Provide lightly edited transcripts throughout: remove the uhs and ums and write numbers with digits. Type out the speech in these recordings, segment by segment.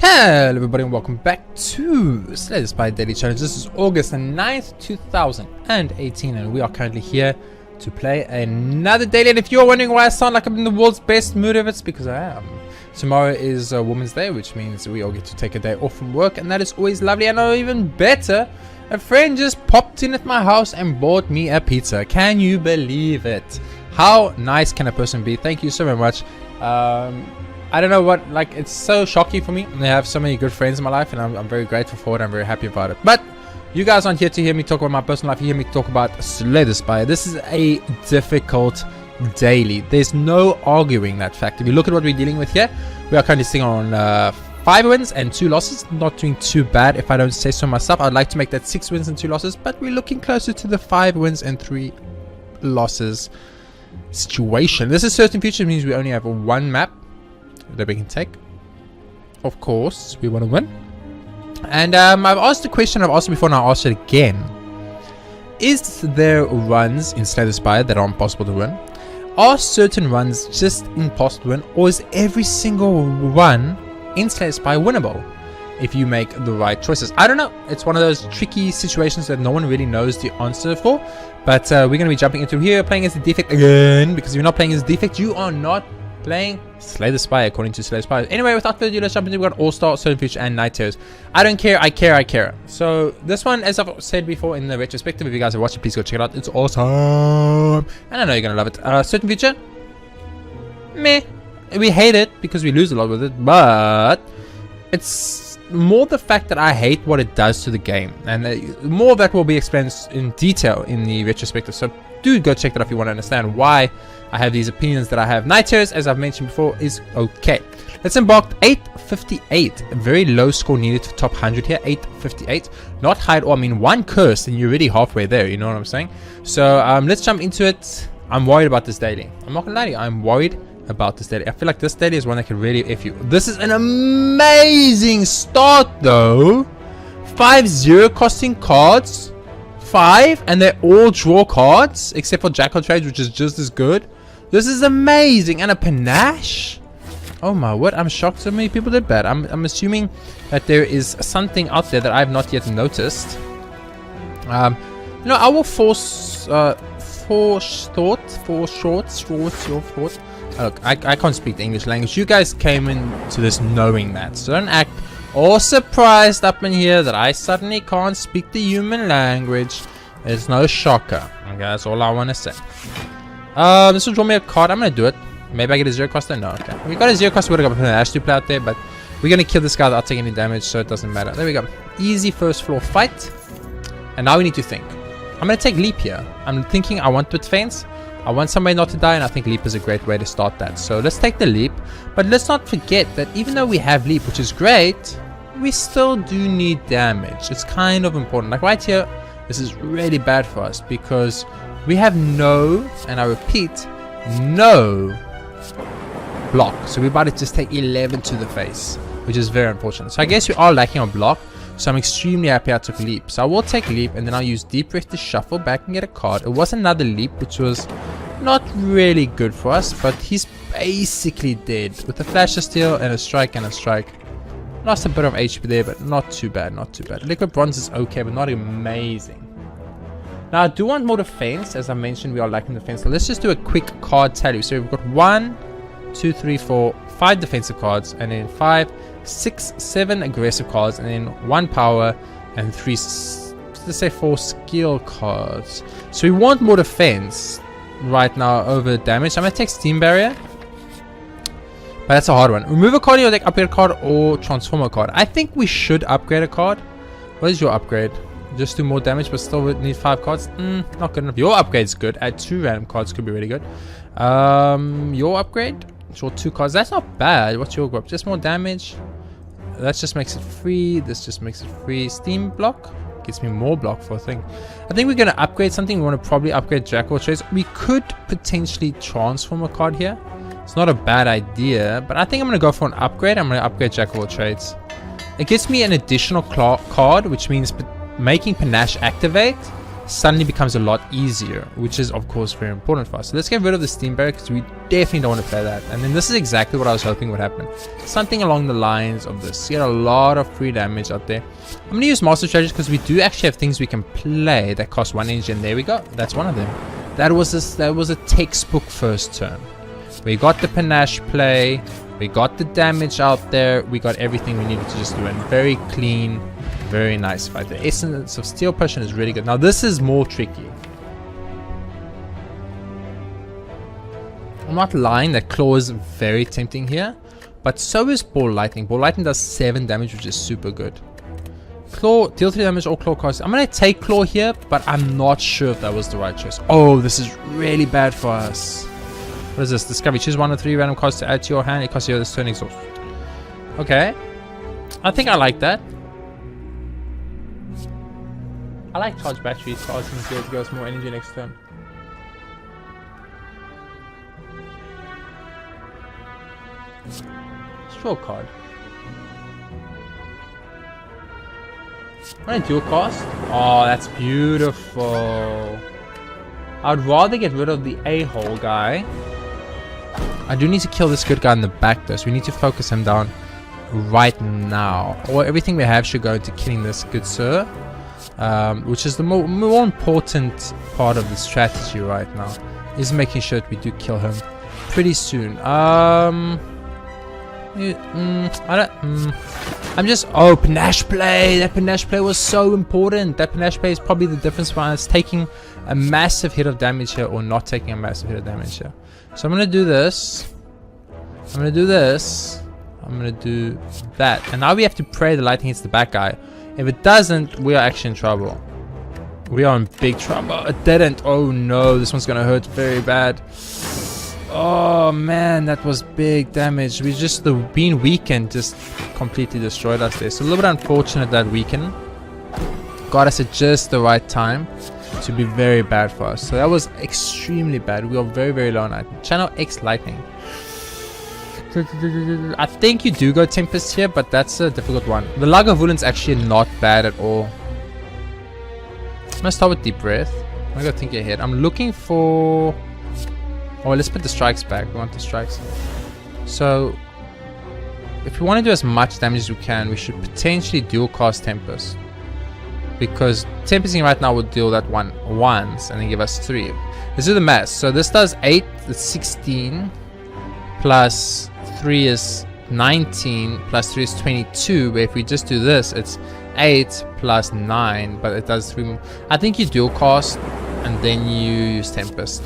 Hello everybody and welcome back to Slay the Spire Daily Challenge. This is August the 9th, 2018 and we are currently here to play another daily. And if you're wondering why I sound like I'm in the world's best mood, it's because I am. Tomorrow is Women's Day, which means we all get to take a day off from work, and that is always lovely. And even better, a friend just popped in at my house and bought me a pizza. Can you believe it? How nice can a person be? Thank you so very much. I don't know what, like, it's so shocking for me. I have so many good friends in my life and I'm very grateful for it. I'm very happy about it. But you guys aren't here to hear me talk about my personal life. You hear me talk about Slay the Spire. This is a difficult daily. There's no arguing that fact. If you look at what we're dealing with here, we are currently sitting on 5 wins and 2 losses. Not doing too bad if I don't say so myself. I'd like to make that 6 wins and 2 losses, but we're looking closer to the 5 wins and 3 losses situation. This is certain future. It means we only have one map that we can take. Of course, we want to win. And I've asked the question, I've asked it before and I'll ask it again. Is there runs in Slay the Spire that are impossible to win? Are certain runs just impossible to win? Or is every single run in Slay the Spire winnable if you make the right choices? I don't know. It's one of those tricky situations that no one really knows the answer for. But we're going to be jumping into here, playing as the defect again. Because if you're not playing as defect, you are not playing Slay the Spire, according to Slay the Spire. Anyway, without further ado, let's jump into. We've got All-Star, Certain Future, and Night Terrors. I don't care, I care. So this one, as I've said before in the retrospective, if you guys have watched it, please go check it out. It's awesome. And I know you're gonna love it. Certain Future, meh. We hate it because we lose a lot with it, but it's more the fact that I hate what it does to the game. And more of that will be explained in detail in the retrospective. So do go check that out if you want to understand why I have these opinions that I have. Night Terrors, as I've mentioned before, is okay. Let's embark. 858. A very low score needed to top 100 here. 858. Not high at all. I mean, one curse and you're already halfway there. You know what I'm saying? So let's jump into it. I'm worried about this daily. I'm not gonna lie to you. I'm worried about this daily. I feel like this daily is one that can really F you. This is an amazing start though. 5-0 costing cards. 5, and they all draw cards except for Jackal Trades, which is just as good. This is amazing. And a panache. Oh my word, I'm shocked so many people did bad. I'm assuming that there is something out there that I have not yet noticed. You know, I will force thought. Look, I can't speak the English language. You guys came into this knowing that, so don't act all surprised up in here that I suddenly can't speak the human language. It's no shocker. Okay, that's all I want to say. This will draw me a card. I'm going to do it. Maybe I get a 0 coster. No, okay. If we got a 0 coster, we would have got a Ash to play out there, but we're going to kill this guy without taking any damage, so it doesn't matter. There we go. Easy first floor fight. And now we need to think. I'm going to take Leap here. I'm thinking I want Twit Fence. I want somebody not to die, and I think Leap is a great way to start that. So let's take the Leap. But let's not forget that even though we have Leap, which is great, we still do need damage. It's kind of important. Like right here, this is really bad for us because we have no, and I repeat, no block. So we're about to just take 11 to the face, which is very unfortunate. So I guess we are lacking on block. So I'm extremely happy I took Leap. So I will take Leap, and then I'll use Deep Breath to shuffle back and get a card. It was another Leap, which was not really good for us, but he's basically dead with a Flash of Steel and a Strike and a Strike. Lost a bit of HP there, but not too bad, not too bad. Liquid Bronze is okay, but not amazing. Now, I do want more defense. As I mentioned, we are lacking defense. So let's just do a quick card tally. So we've got 1, 2, 3, 4, 5 defensive cards, and then 5, 6, 7 aggressive cards, and then 1 power, and 3, let's say 4 skill cards. So we want more defense right now over damage. I'm going to take Steam Barrier. But that's a hard one. Remove a card, or take upgrade a card or transform a card. I think we should upgrade a card. What is your upgrade? Just do more damage, but still need 5 cards. Not good enough. Your upgrade's good. Add 2 random cards could be really good. Your upgrade? Draw 2 cards. That's not bad. What's your group? Just more damage. That just makes it free. This just makes it free. Steam block gets me more block for a thing. I think we're gonna upgrade something. We want to probably upgrade Jackal Trades. We could potentially transform a card here. It's not a bad idea, but I think I'm going to go for an upgrade. I'm going to upgrade Jack of all Trades. It gives me an additional card, which means making Panache activate suddenly becomes a lot easier, which is of course very important for us. So let's get rid of the steam barrier, because we definitely don't want to play that. And then this is exactly what I was hoping would happen, something along the lines of this. Get a lot of free damage out there. I'm going to use master strategies because we do actually have things we can play that cost 1 energy, and there we go, that's one of them. That was a textbook first turn. We got the panache play, we got the damage out there, we got everything we needed to just do, and very clean, very nice fight. The essence of steel potion is really good. Now this is more tricky. I'm not lying, that claw is very tempting here, but so is ball lightning. Ball lightning does 7 damage, which is super good. Claw, deal 3 damage, or claw cost. I'm gonna take claw here, but I'm not sure if that was the right choice. Oh, this is really bad for us. What is this? Discovery. Choose 1 of 3 random cards to add to your hand. It costs you this turn exhaust. Okay. I think I like that. I like charge batteries cards since it goes more energy next turn. Straw card. What a dual cost? Oh, that's beautiful. I'd rather get rid of the a-hole guy. I do need to kill this good guy in the back though, so we need to focus him down right now. Or everything we have should go into killing this good sir. Which is the more important part of the strategy right now, is making sure that we do kill him pretty soon. Oh, panache play. That panache play was so important. That panache play is probably the difference between us taking a massive hit of damage here or not taking a massive hit of damage here. So I'm gonna do this. I'm gonna do this. I'm gonna do that. And now we have to pray the lightning hits the back guy. If it doesn't, we are actually in trouble. We are in big trouble. It didn't. Oh no, this one's gonna hurt very bad. Oh man, that was big damage. We just, the being weakened just completely destroyed us there. So a little bit unfortunate that weaken got us at just the right time to be very bad for us. So that was extremely bad. We are very, very low on item. Channel X lightning. I think you do go Tempest here, but that's a difficult one. The Lagavulin actually not bad at all. I'm gonna start with Deep Breath. I'm gonna go think ahead. I'm looking for... Oh, let's put the strikes back. We want the strikes. So, if we want to do as much damage as we can, we should potentially dual cast Tempest. Because Tempesting right now would deal that one once and then give us 3. Let's do the math. So this does 8, that's 16. Plus 3 is 19. Plus 3 is 22. But if we just do this, it's 8 plus 9. But it does 3 more. I think you dual cast and then you use Tempest.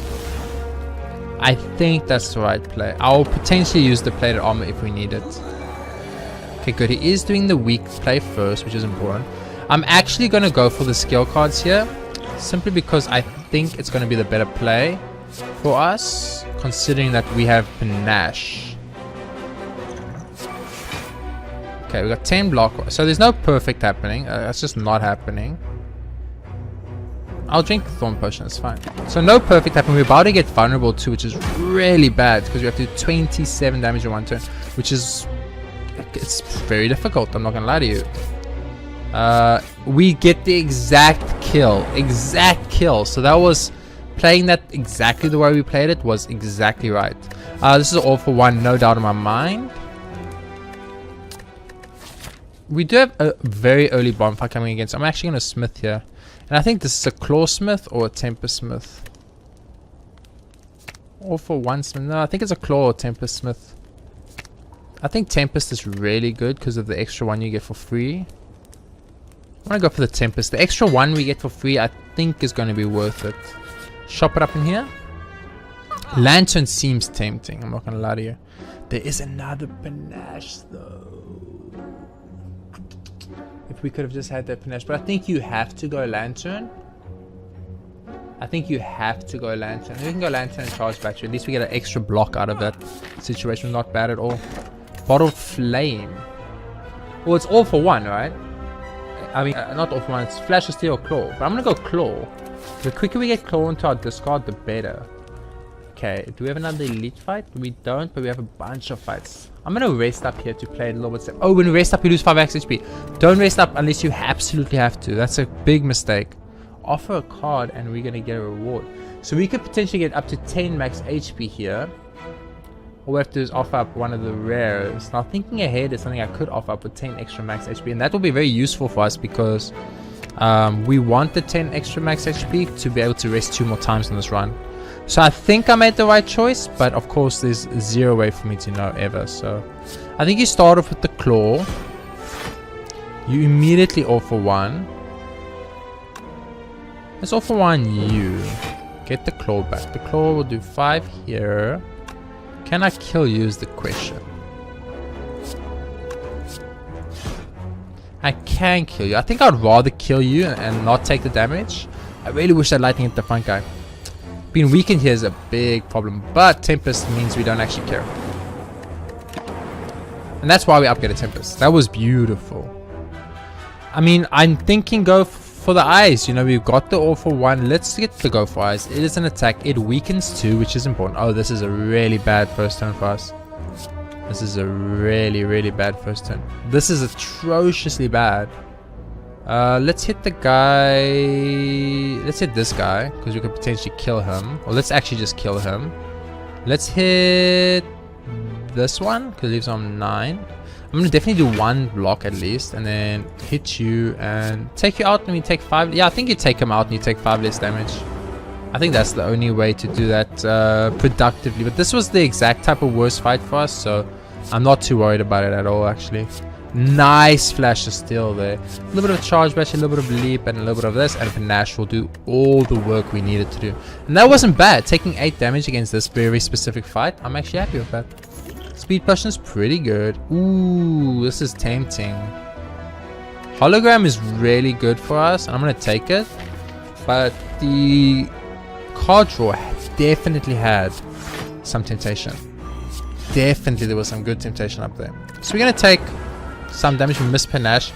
I think that's the right play. I'll potentially use the plated armor if we need it. Okay, good. He is doing the weak play first, which is important. I'm actually going to go for the skill cards here, simply because I think it's going to be the better play for us, considering that we have Panache. Okay, we got 10 block. So there's no perfect happening. That's just not happening. I'll drink the Thorn Potion, it's fine. So no perfect happening. We're about to get vulnerable too, which is really bad, because we have to do 27 damage in one turn, which is... it's very difficult, I'm not going to lie to you. We get the exact kill. So that was... playing that exactly the way we played it was exactly right. This is all for one, no doubt in my mind. We do have a very early bonfire coming against. I'm actually going to smith here. And I think this is a claw smith or a tempest smith. All for one smith. No, I think it's a claw or tempest smith. I think tempest is really good because of the extra one you get for free. I'm going to go for the tempest. The extra one we get for free I think is going to be worth it. Shop it up in here. Lantern seems tempting, I'm not going to lie to you. There is another panache though. If we could have just had that panache. But I think you have to go lantern. I think you have to go lantern. We can go lantern and charge battery. At least we get an extra block out of that situation. Not bad at all. Bottled flame. Well, it's all for one, right? I mean, not all for one. It's flash of steel or claw. But I'm going to go claw. The quicker we get claw into our discard, the better. Okay, do we have another elite fight? We don't, but we have a bunch of fights. I'm going to rest up here to play it a little bit safe. Oh, when we rest up, we lose 5 max HP. Don't rest up unless you absolutely have to. That's a big mistake. offer a card and we're gonna get a reward. So we could potentially get up to 10 max HP here. All we have to do is offer up one of the rares. Now thinking ahead is something I could offer up with 10 extra max HP, and that will be very useful for us because we want the 10 extra max HP to be able to rest 2 more times in this run. So I think I made the right choice, but of course there's zero way for me to know ever. So I think you start off with the claw. You immediately offer one. Let's offer one you. Get the claw back. The claw will do 5 here. Can I kill you is the question. I can kill you. I think I'd rather kill you and not take the damage. I really wish that lightning hit the front guy. Being weakened here is a big problem, but Tempest means we don't actually care. And that's why we upgraded Tempest. That was beautiful. I mean, I'm thinking go for the eyes. You know, we've got the all for one. Let's get the go for eyes. It is an attack. It weakens 2, which is important. Oh, this is a really bad first turn for us. This is a really, really bad first turn. This is atrociously bad. Let's hit the guy. Let's hit this guy because we could potentially kill him. Or let's actually just kill him. Let's hit this one because it leaves on 9. I'm gonna definitely do 1 block at least, and then hit you and take you out. And we take 5. Yeah, I think you take him out and you take 5 less damage. I think that's the only way to do that productively. But this was the exact type of worst fight for us, so I'm not too worried about it at all, actually. Nice flash of steel there. A little bit of charge bash, a little bit of leap, and a little bit of this, and Panache will do all the work we needed to do. And that wasn't bad. Taking 8 damage against this very specific fight, I'm actually happy with that. Speed potion is pretty good. Ooh, this is tempting. Hologram is really good for us, and I'm going to take it. But the card draw definitely had some temptation. Definitely there was some good temptation up there. So we're going to take some damage from Miss Panache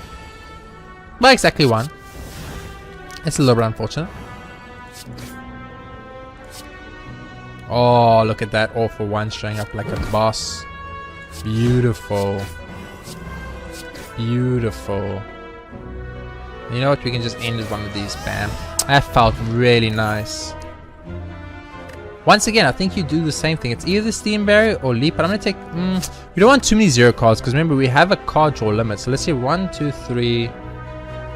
by exactly 1. It's a little bit unfortunate. Oh, look at that. All for 1 showing up like a boss. Beautiful. Beautiful. You know what? We can just end with one of these. Bam. That felt really nice. Once again, I think you do the same thing. It's either Steam Barrier or Leap, but I'm going to take... we don't want too many 0 cards because remember, we have a card draw limit. So let's say 1, 2, 3,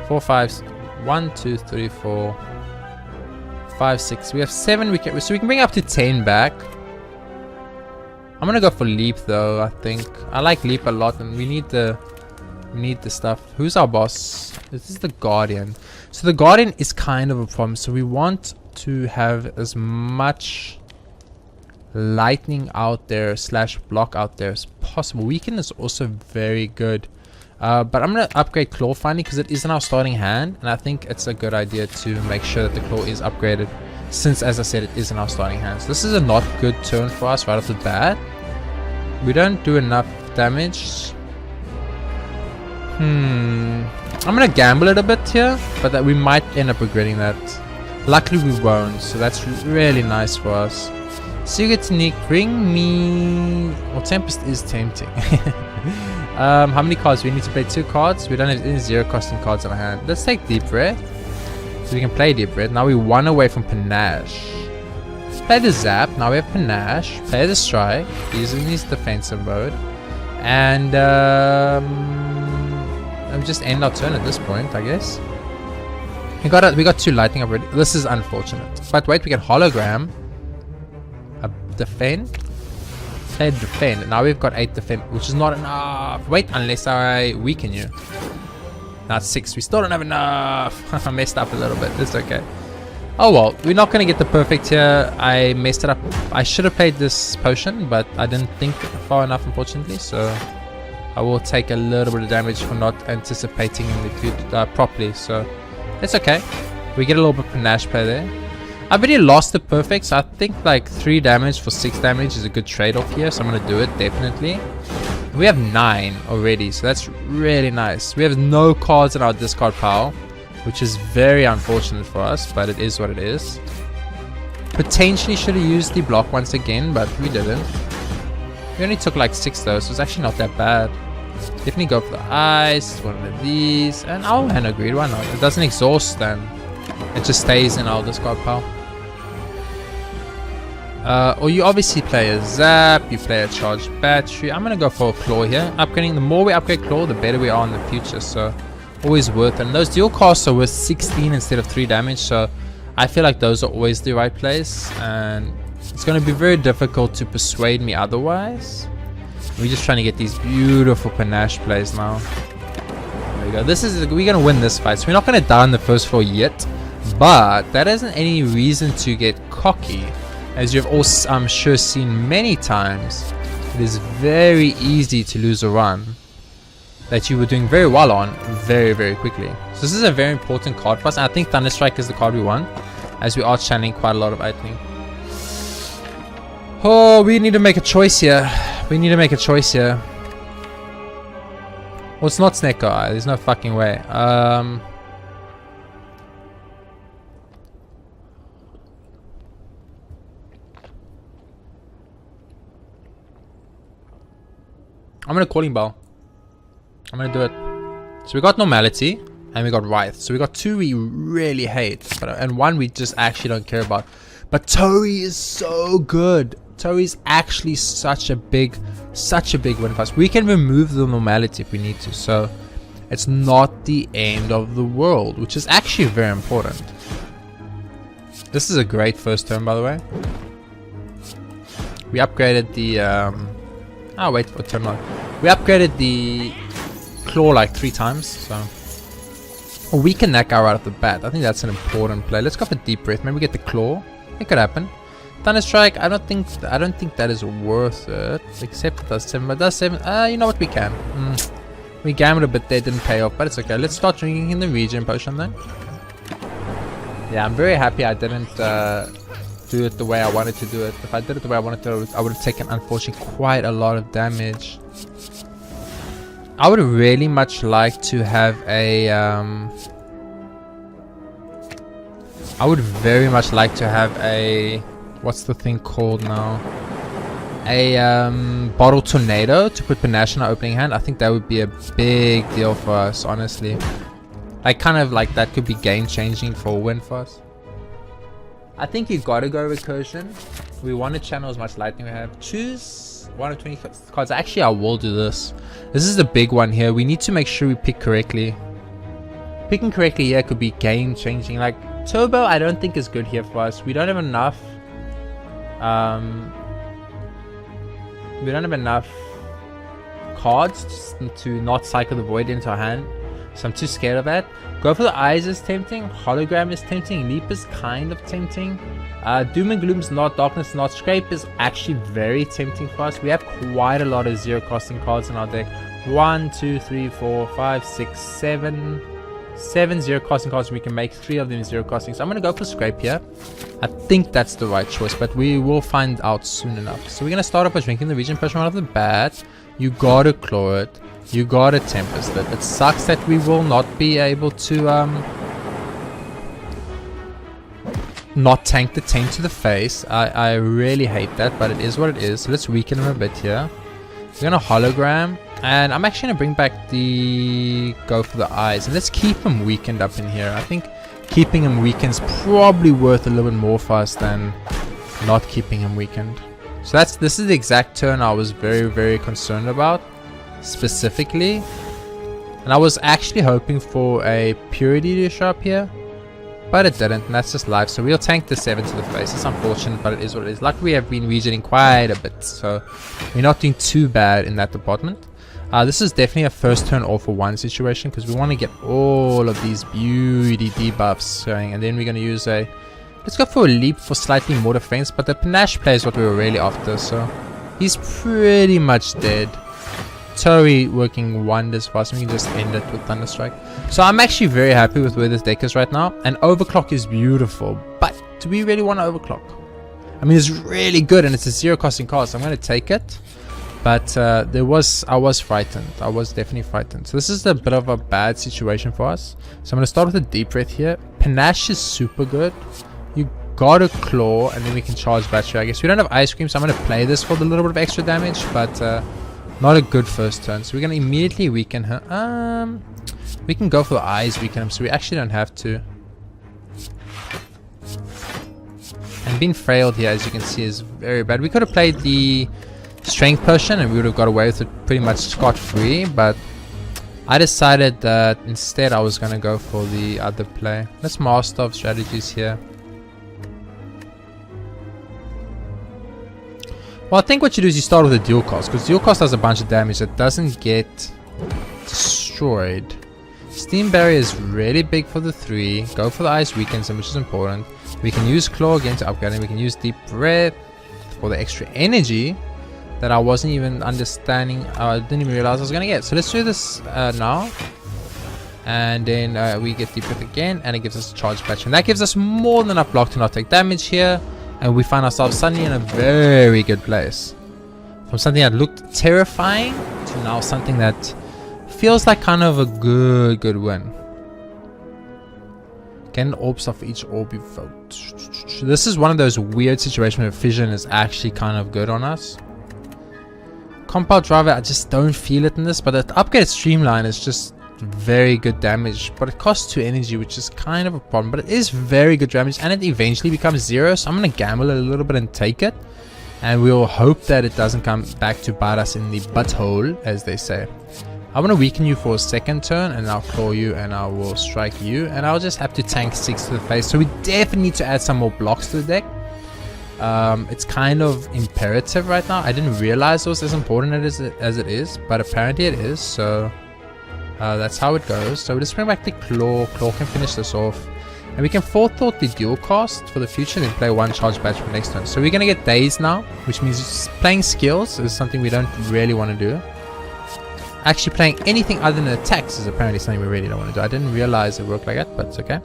4, 5... 1, 2, 3, 4, 5, 6. We have 7. So we can bring up to 10 back. I'm going to go for Leap though, I think. I like Leap a lot and we need the stuff. Who's our boss? This is the Guardian. So the Guardian is kind of a problem. So we want to have as much lightning out there / block out there as possible. Weaken is also very good, but I'm going to upgrade Claw finally because it is in our starting hand, and I think it's a good idea to make sure that the Claw is upgraded since, as I said, it is in our starting hand. So this is a not good turn for us right off the bat. We don't do enough damage. I'm going to gamble it a bit here, but that we might end up regretting that. Luckily we won't, so that's really nice for us. Secret Sneak, bring me... Well, Tempest is tempting. How many cards? We need to play 2 cards. We don't have any 0 costing cards in our hand. Let's take Deep Red. So we can play Deep Red. Now we 1 away from Panache. Let's play the Zap. Now we have Panache. Play the Strike. Using his defensive mode. And just end our turn at this point, I guess. We got 2 lightning already. This is unfortunate. But wait, we can hologram. A defend. Play defend. Now we've got 8 defend, which is not enough. Wait, unless I weaken you. Now it's 6. We still don't have enough. I messed up a little bit. It's okay. Oh well, we're not going to get the perfect here. I messed it up. I should have played this potion, but I didn't think far enough, unfortunately. So I will take a little bit of damage for not anticipating it properly. So it's okay. We get a little bit of Panache play there. I've already lost the perfect, so I think like 3 damage for 6 damage is a good trade-off here. So I'm going to do it, definitely. We have 9 already, so that's really nice. We have no cards in our discard pile, which is very unfortunate for us, but it is what it is. Potentially should have used the block once again, but we didn't. We only took like 6 though, so it's actually not that bad. Definitely go for the ice, one of these, and I'll hand agreed, why not? It doesn't exhaust then. It just stays in our discard pile. Or you obviously play a Zap, you play a Charged Battery. I'm gonna go for a Claw here. Upgrading, the more we upgrade Claw, the better we are in the future, so always worth it. And those dual casts are worth 16 instead of 3 damage, so I feel like those are always the right place, and it's gonna be very difficult to persuade me otherwise. We're just trying to get these beautiful panache plays now. There we go. We're gonna win this fight, so we're not gonna die on the first floor yet, but that isn't any reason to get cocky. As you've also, I'm sure, seen many times, it is very easy to lose a run that you were doing very well on very, very quickly. So this is a very important card for us, and I think Thunderstrike is the card we want, as we are channeling quite a lot of lightning. Oh, we need to make a choice here. We need to make a choice here. Well, it's not Snake Eye. There's no fucking way. I'm gonna Calling Bell. I'm gonna do it. So we got Normality and we got Wraith. So we got 2 we really hate, and 1 we just actually don't care about. But Tori is so good. Tori is actually such a big win for us. We can remove the Normality if we need to, so it's not the end of the world, which is actually very important. This is a great first turn, by the way. We upgraded the oh wait, for turn 1. We upgraded the Claw like 3 times, so or weaken that guy right off the bat. I think that's an important play. Let's go for Deep Breath. Maybe we get the Claw. It could happen. Thunderstrike, I don't think that is worth it. Except it does 7, but it does 7. You know what, we can. We gambled a bit there, didn't pay off, but it's okay. Let's start drinking in the Regen Potion then. Yeah, I'm very happy I didn't do it the way I wanted to do it. If I did it the way I wanted to, I would have taken, unfortunately, quite a lot of damage. I would really much like to have a I would very much like to have a, what's the thing called now? A Bottle Tornado to put Panache in our opening hand. I think that would be a big deal for us, honestly. Like, kind of like that could be game changing for a win for us. I think you gotta go Recursion. We want to channel as much lightning we have. Choose 1 of 20 cards. Actually, I will do this. This is the big one here. We need to make sure we pick correctly. Picking correctly here could be game changing. Like, Turbo, I don't think is good here for us. We don't have enough. We don't have enough cards to not cycle the Void into our hand. So I'm too scared of that. Go for the Eyes is tempting. Hologram is tempting. Leap is kind of tempting. Doom and Gloom's not. Darkness not. Scrape is actually very tempting for us. We have quite a lot of 0 costing cards in our deck. 1, 2, 3, 4, 5, 6, 7. 7 0 costing cards. We can make 3 of them 0 costing. So I'm going to go for Scrape here. I think that's the right choice, but we will find out soon enough. So we're going to start off by drinking the Regen Potion right off the bat. You gotta claw it. You gotta Tempest it. It sucks that we will not be able to not tank the Taint to the face. I really hate that, but it is what it is. So let's weaken him a bit here. We're gonna Hologram, and I'm actually gonna bring back the go for the Eyes, and let's keep him weakened up in here. I think keeping him weakened is probably worth a little bit more for us than not keeping him weakened. So this is the exact turn I was very, very concerned about, specifically. And I was actually hoping for a Purity to show up here, but it didn't, and that's just life. So we'll tank the 7 to the face. It's unfortunate, but it is what it is. Luckily, we have been regening quite a bit, so we're not doing too bad in that department. This is definitely a first turn all for 1 situation, because we want to get all of these beauty debuffs going, and then we're going to use a... Let's go for a Leap for slightly more defense, but the Panache play is what we were really after, so he's pretty much dead. Tori working wonders for us, and we can just end it with Thunderstrike. So I'm actually very happy with where this deck is right now, and Overclock is beautiful, but do we really want to Overclock? I mean, it's really good, and it's a 0 costing card, so I'm going to take it. But I was frightened. I was definitely frightened. So this is a bit of a bad situation for us. So I'm going to start with a Deep Breath here. Panache is super good. You gotta Claw, and then we can charge Battery, I guess. We don't have Ice Cream, so I'm going to play this for a little bit of extra damage, but not a good first turn. So we're going to immediately weaken her. We can go for the Eyes, weaken him, so we actually don't have to. And being frailed here, as you can see, is very bad. We could have played the strength potion and we would have got away with it pretty much scot-free, but I decided that instead I was going to go for the other play. Let's master of strategies here. Well, I think what you do is you start with a dual cost, because dual cost does a bunch of damage that doesn't get destroyed. Steam barrier is really big for the 3. Go for the ice weakens him, which is important. We can use claw again to upgrade him. We can use deep breath for the extra energy that I wasn't even understanding. I didn't even realize I was gonna get. So let's do this now, and then we get deep breath again, and it gives us a charge patch, and that gives us more than enough block to not take damage here. And we find ourselves suddenly in a very good place. From something that looked terrifying to now something that feels like kind of a good win. Get an orbs off each orb you vote. This is one of those weird situations where fission is actually kind of good on us. Compound driver, I just don't feel it in this, but the upgraded streamline is just very good damage, but it costs 2 energy, which is kind of a problem, but it is very good damage, and it eventually becomes 0, so I'm gonna gamble a little bit and take it, and we'll hope that it doesn't come back to bite us in the butthole, as they say. I want to weaken you for a second turn, and I'll claw you, and I will strike you, and I'll just have to tank 6 to the face, so we definitely need to add some more blocks to the deck. It's kind of imperative right now. I didn't realize it was as important as it is, but apparently it is, so that's how it goes. So we just bring back the claw. Claw can finish this off, and we can forethought the dual cost for the future, then play 1 charge badge for next turn. So we're gonna get dazed now, which means playing skills is something we don't really want to do. Actually playing anything other than attacks is apparently something we really don't want to do. I didn't realize it worked like that, but it's okay.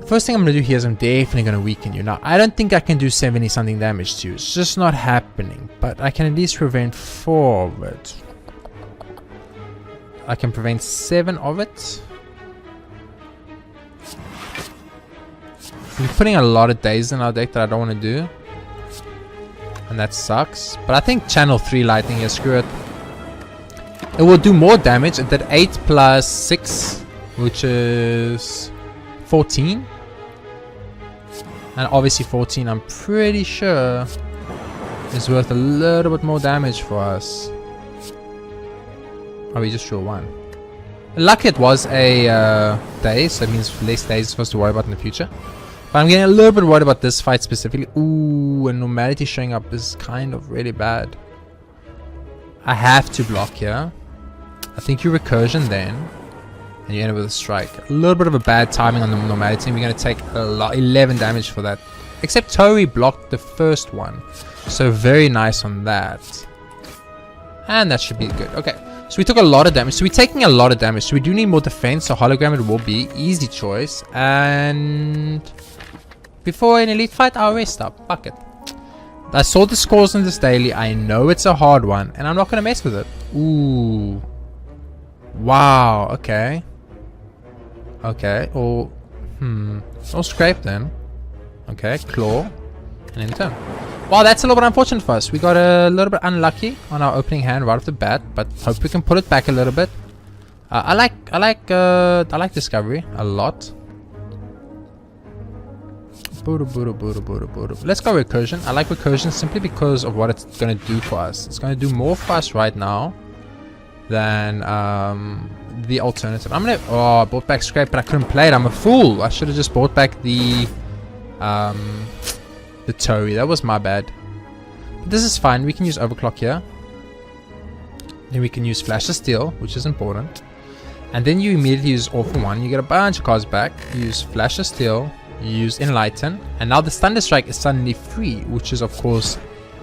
First thing I'm going to do here is I'm definitely going to weaken you. Now, I don't think I can do 70 something damage to you. It's just not happening. But I can at least prevent 4 of it. I can prevent 7 of it. We're putting a lot of days in our deck that I don't want to do. And that sucks. But I think channel 3 lightning here, screw it. It will do more damage. It did 8 plus 6, which is 14. And obviously 14, I'm pretty sure, is worth a little bit more damage for us. Oh, we just drew 1. Lucky it was a day, so it means less days for us to worry about in the future. But I'm getting a little bit worried about this fight specifically. Ooh, and normality showing up is kind of really bad. I have to block here. I think you recursion then, and you end up with a strike. A little bit of a bad timing on the normality. We're going to take a lot, 11 damage for that. Except Tori blocked the first one, so very nice on that. And that should be good. Okay, so we took a lot of damage. So we're taking a lot of damage. So we do need more defense. So hologram it will be easy choice. And before an elite fight, I'll rest up. Fuck it. I saw the scores in this daily. I know it's a hard one, and I'm not gonna mess with it. Ooh. Wow. Okay. Okay. Or or scrape then. Okay. Claw. And in turn. Wow, that's a little bit unfortunate for us. We got a little bit unlucky on our opening hand right off the bat, but hope we can pull it back a little bit. I like discovery a lot. Let's go recursion. I like recursion simply because of what it's gonna do for us. It's gonna do more for us right now than the alternative. I'm gonna I bought back scrape, but I couldn't play it. I'm a fool. I should have just bought back the Torii. That was my bad. But this is fine. We can use overclock here. Then we can use flash of steel, which is important. And then you immediately use all for one. You get a bunch of cards back. You use flash of steel. You use enlighten, and now the thunder strike is suddenly free, which is of course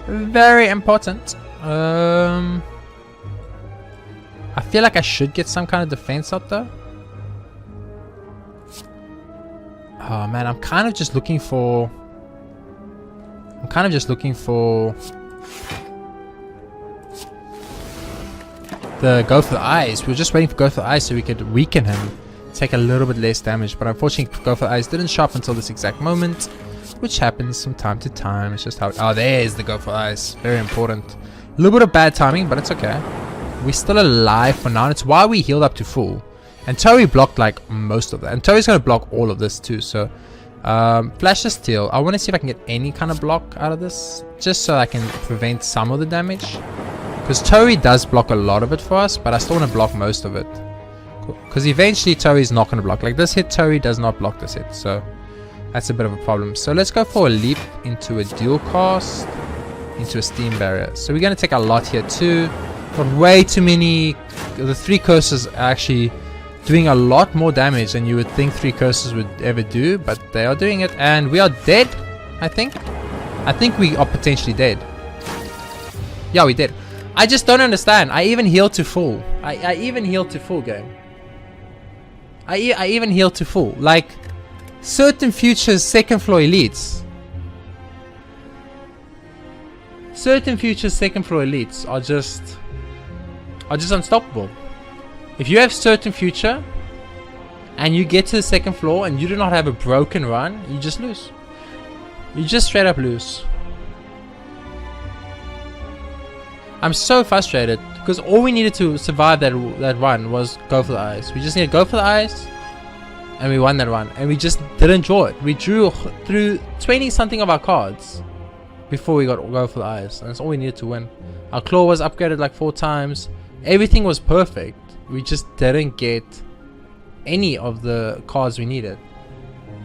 very important. I feel like I should get some kind of defense out though. Oh man, I'm kind of just looking for the go for the eyes. We were just waiting for go for the eyes so we could weaken him, take a little bit less damage, but unfortunately go for the eyes didn't show up until this exact moment, which happens from time to time. It's just how there's the go for the eyes. Very important. A little bit of bad timing, but it's okay. We're still alive for now, and it's why we healed up to full. And Tori blocked like most of that, and Tori's gonna block all of this too, so Flash of Steel. I want to see if I can get any kind of block out of this, just so I can prevent some of the damage. Because Tori does block a lot of it for us, but I still want to block most of it. Because eventually Tori's not going to block. Like this hit, Tori does not block this hit, so that's a bit of a problem. So let's go for a leap into a dual cast, into a steam barrier. So we're going to take a lot here too. Got way too many. The 3 curses are actually doing a lot more damage than you would think 3 curses would ever do, but they are doing it. And we are dead, I think. I think we are potentially dead. Yeah, we did. I just don't understand. I even healed to full. I even healed to full, game. I even healed to full. Like, certain futures second floor elites. Certain futures second floor elites are just unstoppable. If you have certain future and you get to the second floor and you do not have a broken run, you just lose. You just straight up lose. I'm so frustrated because all we needed to survive that run was go for the eyes. We just needed to go for the eyes and we won that run, and we just didn't draw it. We drew through 20 something of our cards before we got go for the eyes, and that's all we needed to win. Our claw was upgraded like 4 times. Everything was perfect. We just didn't get any of the cards we needed.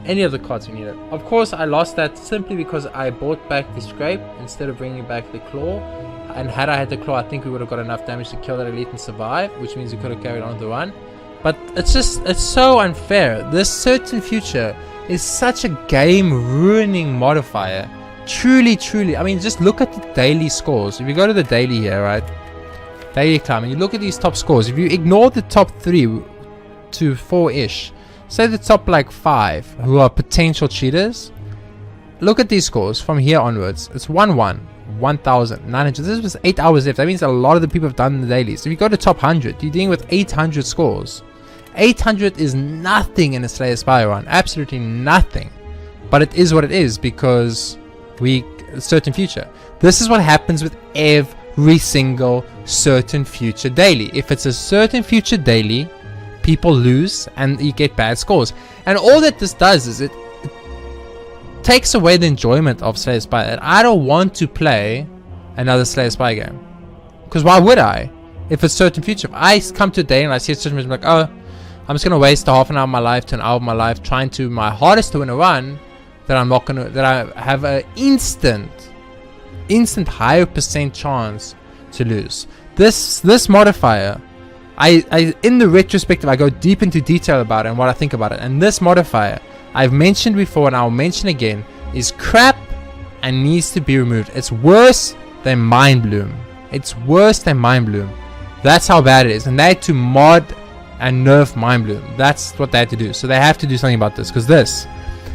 Of course, I lost that simply because I bought back the scrape instead of bringing back the claw. And had I had the claw, I think we would have got enough damage to kill that elite and survive, which means we could have carried on the run. But it's so unfair. This certain future is such a game-ruining modifier. Truly, truly. I mean, just look at the daily scores. If you go to the daily here, right? Daily climb, and you look at these top scores. If you ignore the top 3 to 4-ish, say the top like 5 who are potential cheaters, look at these scores from here onwards. It's 1-1. 1,900. This was 8 hours left. That means a lot of the people have done the dailies. So if you go to top 100, you're dealing with 800 scores. 800 is nothing in a Slay the Spire run. Absolutely nothing. But it is what it is because we certain future. This is what happens with every single certain future daily. If it's a certain future daily, people lose and you get bad scores. And all that this does is it takes away the enjoyment of Slay the Spire. And I don't want to play another Slay the Spire game. Because why would I? If it's certain future. If I come to a day and I see a certain future, I'm like, oh, I'm just going to waste half an hour of my life to an hour of my life trying to my hardest to win a run that I'm not going to, that I have an instant higher percent chance to lose. This modifier, I in the retrospective, I go deep into detail about it and what I think about it. And this modifier, I've mentioned before and I'll mention again, is crap and needs to be removed. It's worse than Mind Bloom. It's worse than Mind Bloom. That's how bad it is. And they had to mod and nerf Mind Bloom. That's what they had to do. So they have to do something about this. Because this,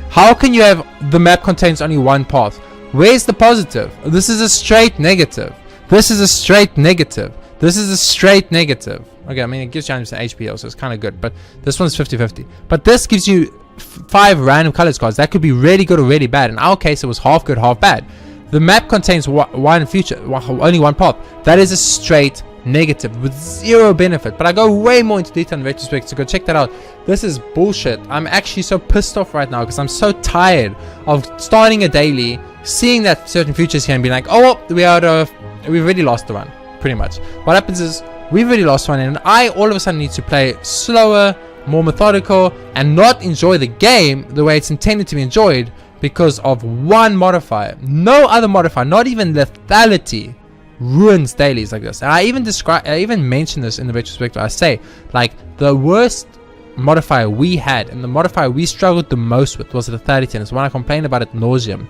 how can you have the map contains only one path? Where's the positive? This is a straight negative. This is a straight negative. This is a straight negative. Okay, I mean, it gives you 100% HP, so it's kind of good. But this one's 50-50. But this gives you 5 random colors cards. That could be really good or really bad. In our case, it was half good, half bad. The map contains one future, only one path. That is a straight negative with 0 benefit. But I go way more into detail in retrospect, so go check that out. This is bullshit. I'm actually so pissed off right now because I'm so tired of starting a daily, seeing that certain futures here and being like, oh, well, we've already lost the run. Pretty much. What happens is we've already lost one, and I all of a sudden need to play slower, more methodical, and not enjoy the game the way it's intended to be enjoyed because of one modifier. No other modifier, not even lethality, ruins dailies like this. And I even mentioned this in the retrospective. I say, like, the worst modifier we had and the modifier we struggled the most with was lethality, and it's one I complained about ad nauseum.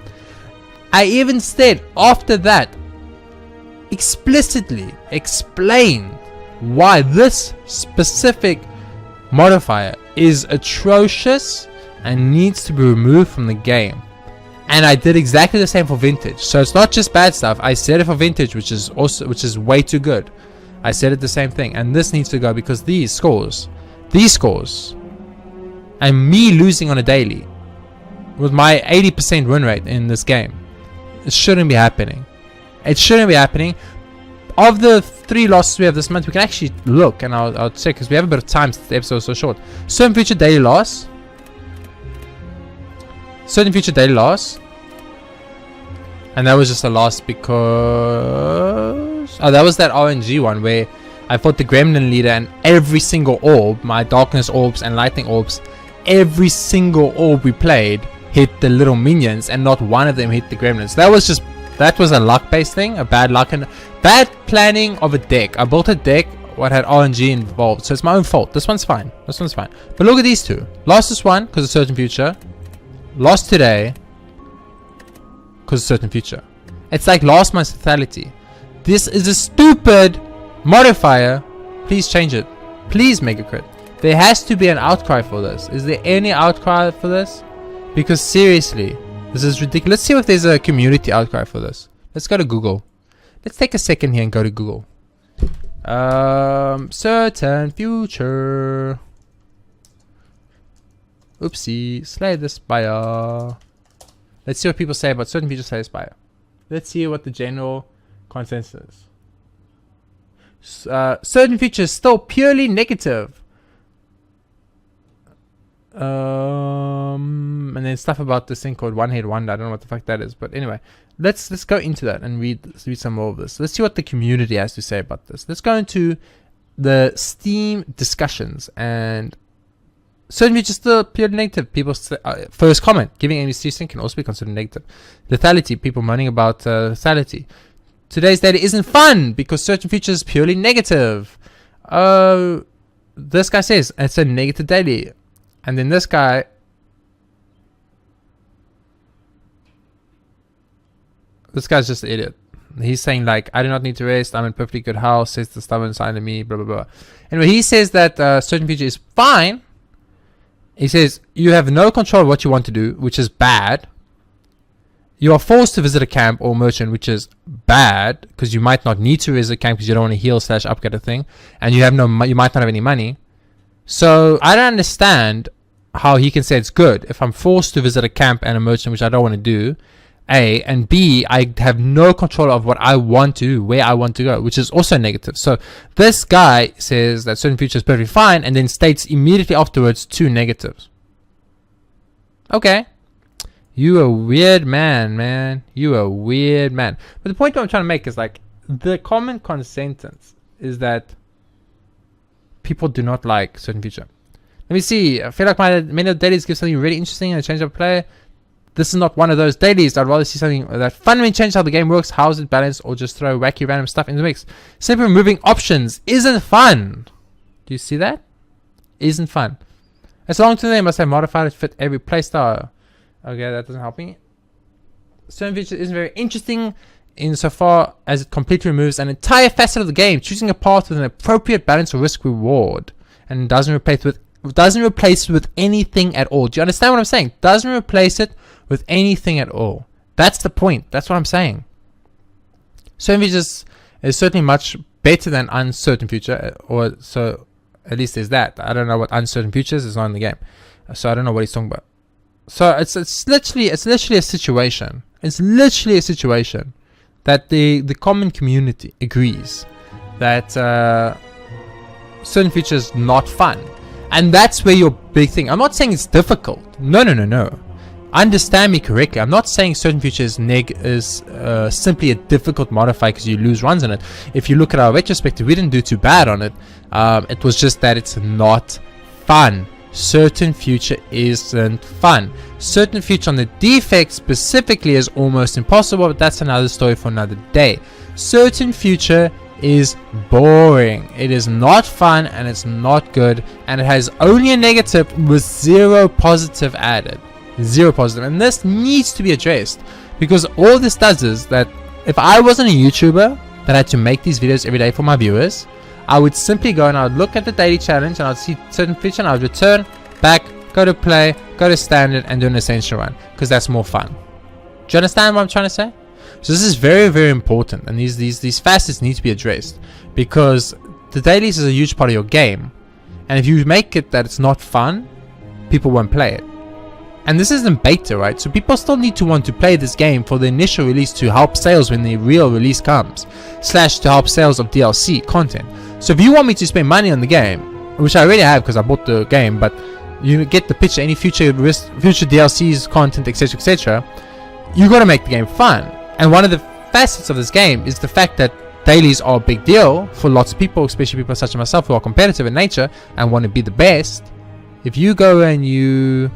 I even said after that, explicitly explained why this specific modifier is atrocious and needs to be removed from the game. And I did exactly the same for vintage. So it's not just bad stuff. I said it for vintage, which is way too good. I said it the same thing, and this needs to go because these scores, and me losing on a daily with my 80% win rate in this game, it shouldn't be happening. It shouldn't be happening. Of the 3 losses we have this month, we can actually look, and I'll check because we have a bit of time since the episode is so short. Certain future daily loss. certain future daily loss. And that was just a loss because... Oh, that was that RNG one where I fought the Gremlin leader and every single orb, my Darkness orbs and Lightning orbs, every single orb we played hit the little minions and not one of them hit the Gremlins. That was a luck-based thing, a bad luck and bad planning of a deck. I built a deck what had RNG involved, so it's my own fault. This one's fine. This one's fine. But look at these two. Lost this one because of certain future. Lost today because of certain future. It's like last month's lethality. This is a stupid modifier. Please change it. Please make a crit. There has to be an outcry for this. Is there any outcry for this? Because seriously, this is ridiculous. Let's see if there's a community outcry for this. Let's go to Google. Let's take a second here and go to Google. Certain future. Oopsie. Slay the Spire. Let's see what people say about certain future Slay the Spire. Let's see what the general consensus is. Certain features still purely negative. And then stuff about this thing called One Hit Wonder. I don't know what the fuck that is, but anyway, let's go into that and read some more of this. Let's see what the community has to say about this. Let's go into the Steam discussions, and certain features still purely negative. People first comment, giving NBC sync can also be considered negative. Lethality, people moaning about lethality. Today's daily isn't fun because certain features is purely negative. This guy says it's a negative daily. And then this guy, this guy's just an idiot. He's saying like, I do not need to rest. I'm in perfectly good health, says the stubborn side of me, blah, blah, blah. Anyway, he says that certain feature is fine. He says, you have no control of what you want to do, which is bad. You are forced to visit a camp or merchant, which is bad, because you might not need to visit a camp because you don't want to heal / upgrade a thing. And you have you might not have any money. So I don't understand how he can say it's good if I'm forced to visit a camp and a merchant, which I don't want to do, A, and B, I have no control of what I want to do, where I want to go, which is also negative. So this guy says that certain future is perfectly fine and then states immediately afterwards 2 negatives. Okay. You a weird man. You a weird man. But the point I'm trying to make is like, the common consensus is that people do not like certain feature. Let me see. I feel like many of the dailies give something really interesting and change of play. This is not one of those dailies. I'd rather see something that fundamentally changes how the game works, how is it balanced, or just throw wacky random stuff in the mix. Simply removing options isn't fun. Do you see that? Isn't fun. As long as they must have modified to fit every playstyle. Okay, that doesn't help me. Certain feature isn't very interesting insofar as it completely removes an entire facet of the game, choosing a path with an appropriate balance of risk reward, and doesn't replace it with anything at all. Do you understand what I'm saying? Doesn't replace it with anything at all. That's the point. That's what I'm saying. Certain features is certainly much better than uncertain future, or so at least there's that. I don't know what uncertain futures is on the game, so I don't know what he's talking about. So it's literally a situation. It's literally a situation that the common community agrees that certain features is not fun. And that's where your big thing. I'm not saying it's difficult. No. Understand me correctly. I'm not saying certain features is simply a difficult modifier because you lose runs on it. If you look at our retrospective, we didn't do too bad on it. It was just that it's not fun. Certain future isn't fun. Certain future on the defect specifically is almost impossible, but that's another story for another day. Certain future is boring. It is not fun and it's not good, and it has only a negative with 0 positive added. 0 positive, and this needs to be addressed, because all this does is that if I wasn't a YouTuber that had to make these videos every day for my viewers, I would simply go and I would look at the daily challenge and I would see certain feature and I would return back, go to play, go to standard and do an essential run, because that's more fun. Do you understand what I'm trying to say? So this is very, very important, and these facets need to be addressed, because the dailies is a huge part of your game, and if you make it that it's not fun, people won't play it. And this isn't beta, right? So people still need to want to play this game for the initial release to help sales when the real release comes, / to help sales of DLC content. So if you want me to spend money on the game, which I already have because I bought the game, but you get the picture. Any future DLCs, content, etc., etc. You got to make the game fun. And one of the facets of this game is the fact that dailies are a big deal for lots of people, especially people such as myself who are competitive in nature and want to be the best. If you go and you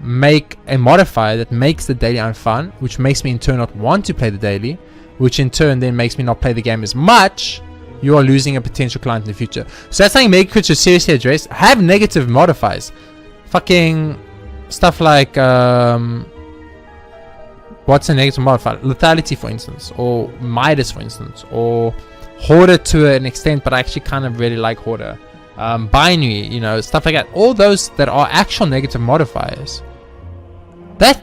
make a modifier that makes the daily unfun, which makes me in turn not want to play the daily, which in turn then makes me not play the game as much, you are losing a potential client in the future. So that's something Megacrit should seriously address. Have negative modifiers. Fucking stuff like what's a negative modifier? Lethality, for instance, or Midas, for instance, or Hoarder to an extent, but I actually kind of really like Hoarder. Binary, you know, stuff like that. All those that are actual negative modifiers,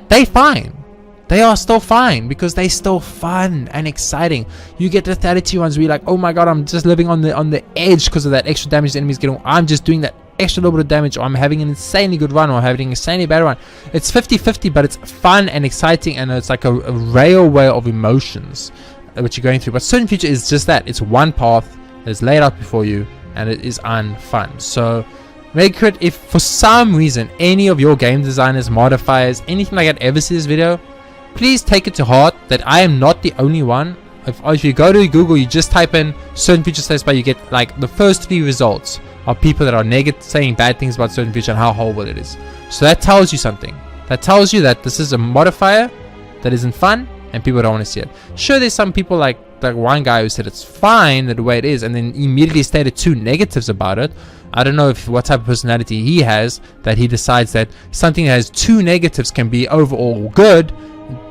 they fine. They are still fine because they still fun and exciting. You get the lethality ones where you're like, oh my god, I'm just living on the edge because of that extra damage the enemy's getting. I'm just doing that extra little bit of damage, or I'm having an insanely good run, or I'm having an insanely bad run. It's 50-50, but it's fun and exciting, and it's like a railway of emotions which you're going through. But Certain Future is just that. It's one path that is laid out before you, and it is unfun. So Megacrit, if for some reason any of your game designers, modifiers, anything like that ever see this video, please take it to heart that I am not the only one. If you go to Google, you just type in Certain Future Slay the Spire, you get like the first 3 results of people that are negative, saying bad things about Certain Future and how horrible it is. So that tells you something. That tells you that this is a modifier that isn't fun and people don't want to see it. Sure, there's some people like one guy who said it's fine the way it is and then immediately stated 2 negatives about it. I don't know what type of personality he has that he decides that something that has 2 negatives can be overall good.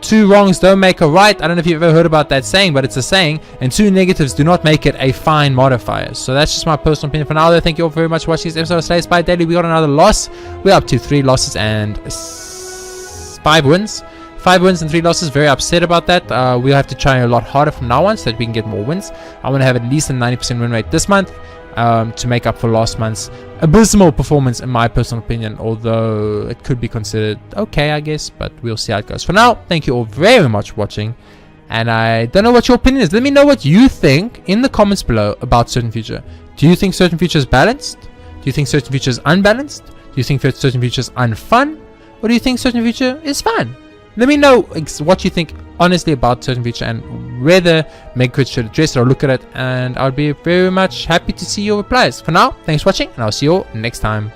2 wrongs don't make a right. I don't know if you've ever heard about that saying, but it's a saying, and 2 negatives do not make it a fine modifier. So that's just my personal opinion for now, though. Thank you all very much for watching this episode of Slay the Spire Daily. We got another loss. We're up to 3 losses and 5 wins. 5 wins and 3 losses. Very upset about that. We'll have to try a lot harder from now on so that we can get more wins. I want to have at least a 90% win rate this month to make up for last month's abysmal performance, in my personal opinion, although it could be considered okay, I guess, but we'll see how it goes. For now, thank you all very much for watching, and I don't know what your opinion is. Let me know what you think in the comments below about Certain Future. Do you think Certain Future is balanced? Do you think Certain Future is unbalanced? Do you think Certain Future is unfun? Or do you think Certain Future is fun? Let me know what you think honestly about Certain Future and whether Megacrit should address it or look at it, and I'll be very much happy to see your replies. For now, thanks for watching, and I'll see you all next time.